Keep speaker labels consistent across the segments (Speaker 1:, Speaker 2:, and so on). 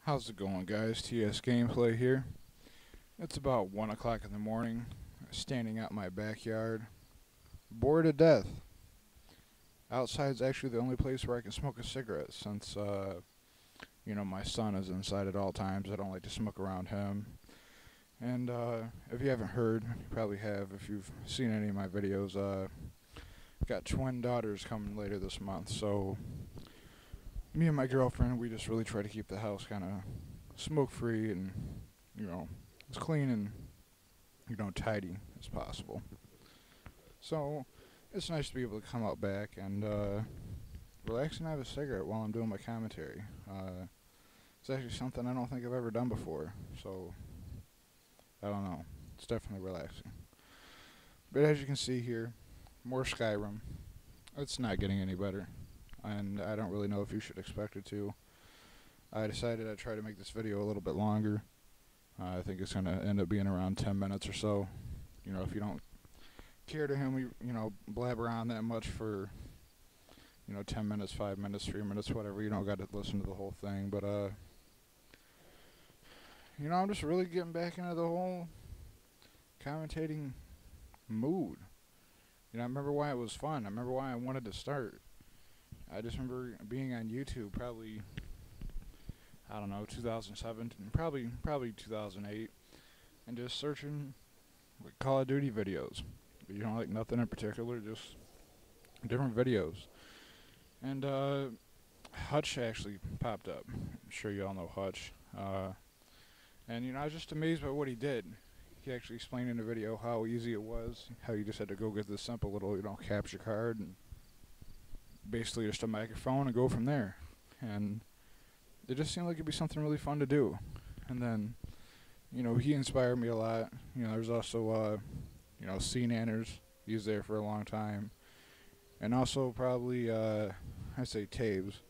Speaker 1: How's it going, guys? TS Gameplay here. It's about 1 o'clock in the morning, standing out in my backyard, bored to death. Outside's actually the only place where I can smoke a cigarette since, my son is inside at all times. I don't like to smoke around him. And if you haven't heard, you probably have if you've seen any of my videos, I've got twin daughters coming later this month, so me and my girlfriend, we just really try to keep the house kind of smoke-free and, as clean and, tidy as possible. So, it's nice to be able to come out back and relax and have a cigarette while I'm doing my commentary. It's actually something I don't think I've ever done before, so I don't know. It's definitely relaxing. But as you can see here, more Skyrim. It's not getting any better, and I don't really know if you should expect it to. I decided I'd try to make this video a little bit longer. I think it's going to end up being around 10 minutes or so. If you don't care to hear me, blabber on that much for, 10 minutes, 5 minutes, 3 minutes, whatever. You don't got to listen to the whole thing. But, I'm just really getting back into the whole commentating mood. I remember why it was fun. I remember why I wanted to start. I just remember being on YouTube probably, 2007, probably 2008, and just searching like Call of Duty videos. Like nothing in particular, just different videos. And Hutch actually popped up. I'm sure you all know Hutch. And I was just amazed by what he did. He actually explained in the video how easy it was, how you just had to go get this simple little, capture card and basically just a microphone and go from there. And it just seemed like it'd be something really fun to do. And then, he inspired me a lot. There's also, C Nanners. He was there for a long time. And also probably, I'd say Taves.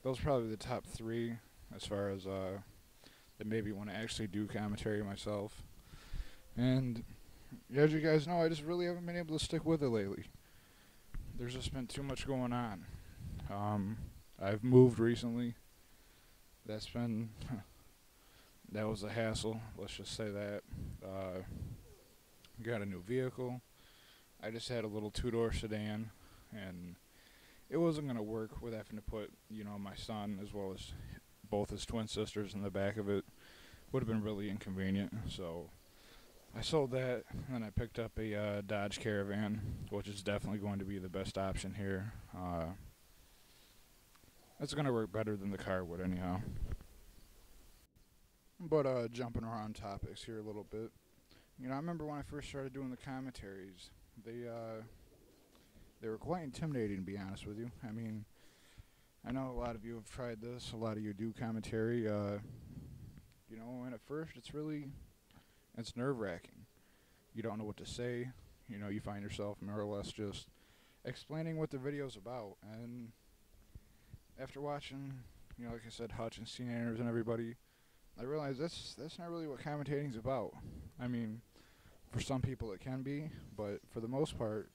Speaker 1: Those are probably the top three as far as, that maybe want to actually do commentary myself. And as you guys know, I just really haven't been able to stick with it lately. There's just been too much going on. I've moved recently. That was a hassle, let's just say that. Got a new vehicle. I just had a little two-door sedan, and it wasn't going to work with having to put, my son as well as both his twin sisters in the back of it. Would have been really inconvenient, so I sold that, and then I picked up a Dodge Caravan, which is definitely going to be the best option here. It's going to work better than the car would anyhow. But jumping around topics here a little bit. I remember when I first started doing the commentaries, they were quite intimidating, to be honest with you. I mean, I know a lot of you have tried this, a lot of you do commentary, and at first it's nerve-wracking. You don't know what to say. You find yourself more or less just explaining what the video's about. And after watching, like I said, Hutch and CNNers and everybody, I realized that's not really what commentating's about. I mean, for some people it can be, but for the most part,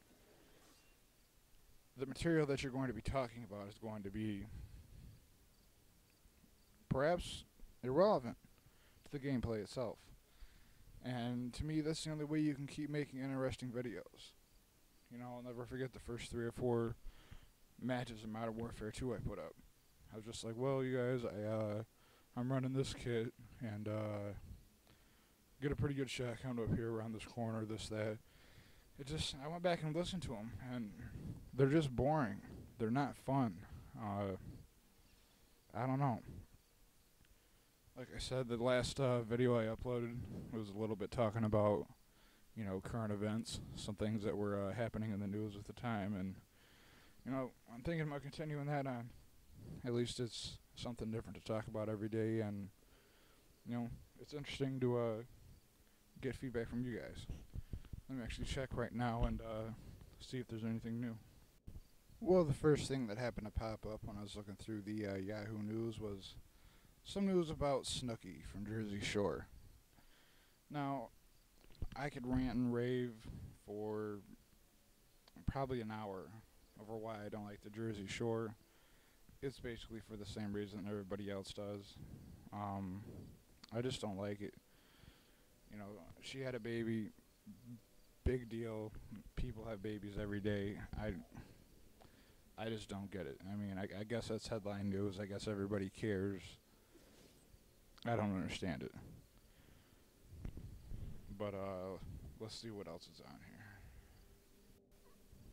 Speaker 1: the material that you're going to be talking about is going to be perhaps irrelevant to the gameplay itself. And to me, that's the only way you can keep making interesting videos. I'll never forget the first 3 or 4 matches in Modern Warfare 2 I put up. I was just like, well, you guys, I'm running this kit, and get a pretty good shot coming up here around this corner, this, that. I went back and listened to them, and they're just boring. They're not fun. I don't know. Like I said, the last video I uploaded was a little bit talking about, current events, some things that were happening in the news at the time, and, I'm thinking about continuing that on. At least it's something different to talk about every day, and, it's interesting to get feedback from you guys. Let me actually check right now and see if there's anything new. Well, the first thing that happened to pop up when I was looking through the Yahoo News was some news about Snooki from Jersey Shore. Now, I could rant and rave for probably an hour over why I don't like the Jersey Shore. It's basically for the same reason everybody else does. Um, I just don't like it. You know, she had a baby, big deal. People have babies every day. I just don't get it. I mean, I guess that's headline news. I guess everybody cares. I don't understand it. But let's see what else is on here.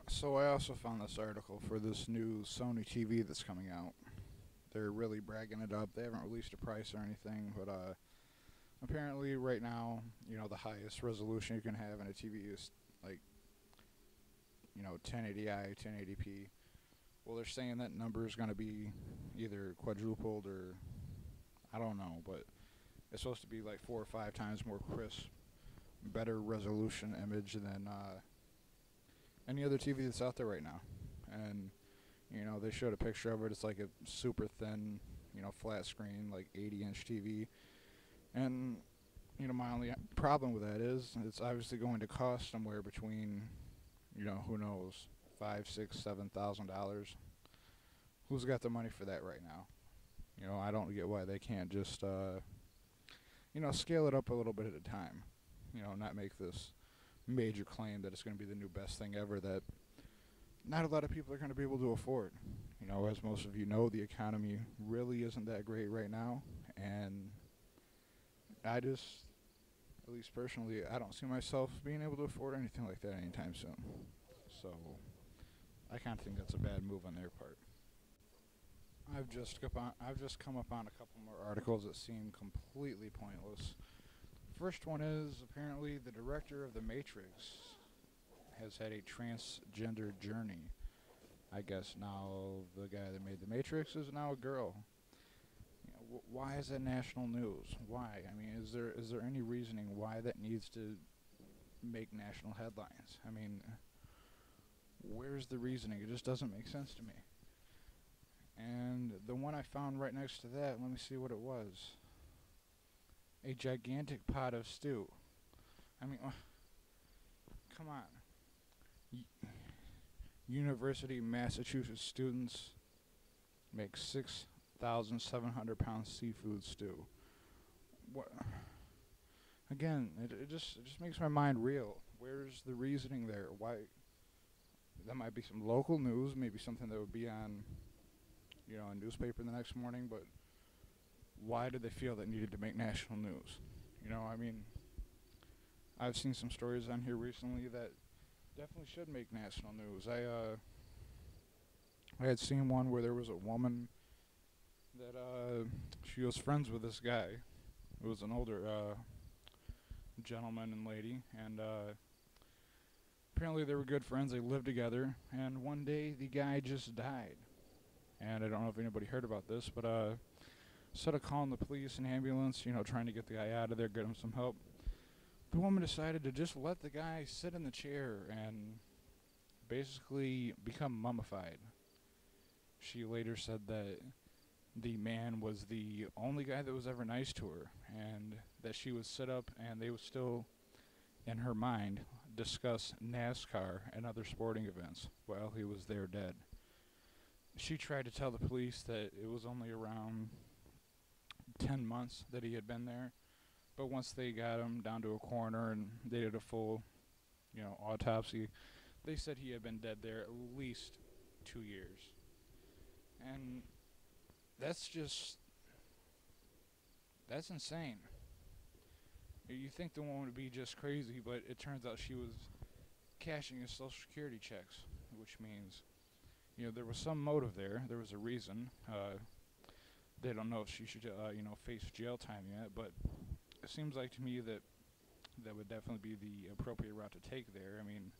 Speaker 1: So I also found this article for this new Sony TV that's coming out. They're really bragging it up. They haven't released a price or anything, but apparently right now, the highest resolution you can have in a TV is like 1080i, 1080p. Well, they're saying that number is going to be either quadrupled or I don't know, but it's supposed to be like 4 or 5 times more crisp, better resolution image than any other TV that's out there right now. And they showed a picture of it. It's like a super thin, flat screen, like 80-inch TV. And my only problem with that is it's obviously going to cost somewhere between, who knows, $5, $6, $7,000. Who's got the money for that right now? I don't get why they can't just, scale it up a little bit at a time. Not make this major claim that it's going to be the new best thing ever that not a lot of people are going to be able to afford. As most of you know, the economy really isn't that great right now, and I just, at least personally, I don't see myself being able to afford anything like that anytime soon. So I kind of think that's a bad move on their part. I've just come upon a couple more articles that seem completely pointless. First one is apparently the director of The Matrix has had a transgender journey. I guess now the guy that made The Matrix is now a girl. Why is that national news? Why? I mean, is there any reasoning why that needs to make national headlines? I mean, where's the reasoning? It just doesn't make sense to me. And the one I found right next to that, let me see what it was. A gigantic pot of stew. I mean, come on. University of Massachusetts students make 6,700 pound seafood stew. What? Again, it just makes my mind reel. Where's the reasoning there? Why? That might be some local news, maybe something that would be on, a newspaper the next morning, but why did they feel that needed to make national news? I mean, I've seen some stories on here recently that definitely should make national news. I had seen one where there was a woman that she was friends with this guy. It was an older gentleman and lady, and apparently they were good friends. They lived together, and one day the guy just died. And I don't know if anybody heard about this, but instead of calling the police and ambulance, trying to get the guy out of there, get him some help, the woman decided to just let the guy sit in the chair and basically become mummified. She later said that the man was the only guy that was ever nice to her, and that she would sit up and they would still, in her mind, discuss NASCAR and other sporting events while he was there dead. She tried to tell the police that it was only around 10 months that he had been there, but once they got him down to a coroner and they did a full, autopsy, they said he had been dead there at least 2 years. And that's insane. You think the woman would be just crazy, but it turns out she was cashing his Social Security checks, which means, there was some motive there. There was a reason. They don't know if she should, face jail time yet, but it seems like to me that would definitely be the appropriate route to take there. I mean,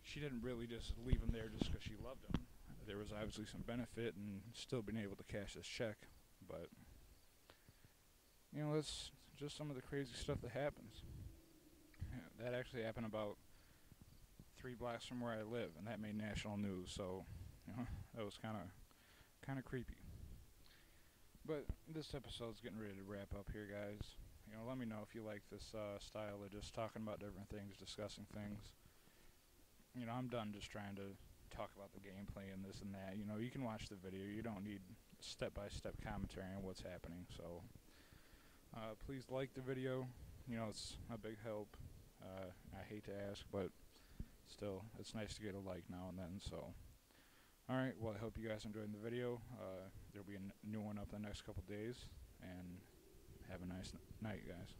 Speaker 1: she didn't really just leave him there just because she loved him. There was obviously some benefit in still being able to cash this check, but, that's just some of the crazy stuff that happens. That actually happened about 3 blocks from where I live, and that made national news, so, that was kind of creepy. But this episode's getting ready to wrap up here, guys. Let me know if you like this style of just talking about different things, discussing things. I'm done just trying to talk about the gameplay and this and that. You can watch the video. You don't need step-by-step commentary on what's happening. So please like the video. You know, it's a big help. I hate to ask, but still, it's nice to get a like now and then. So, alright, well, I hope you guys enjoyed the video. There'll be a new one up in the next couple days, and have a nice night, guys.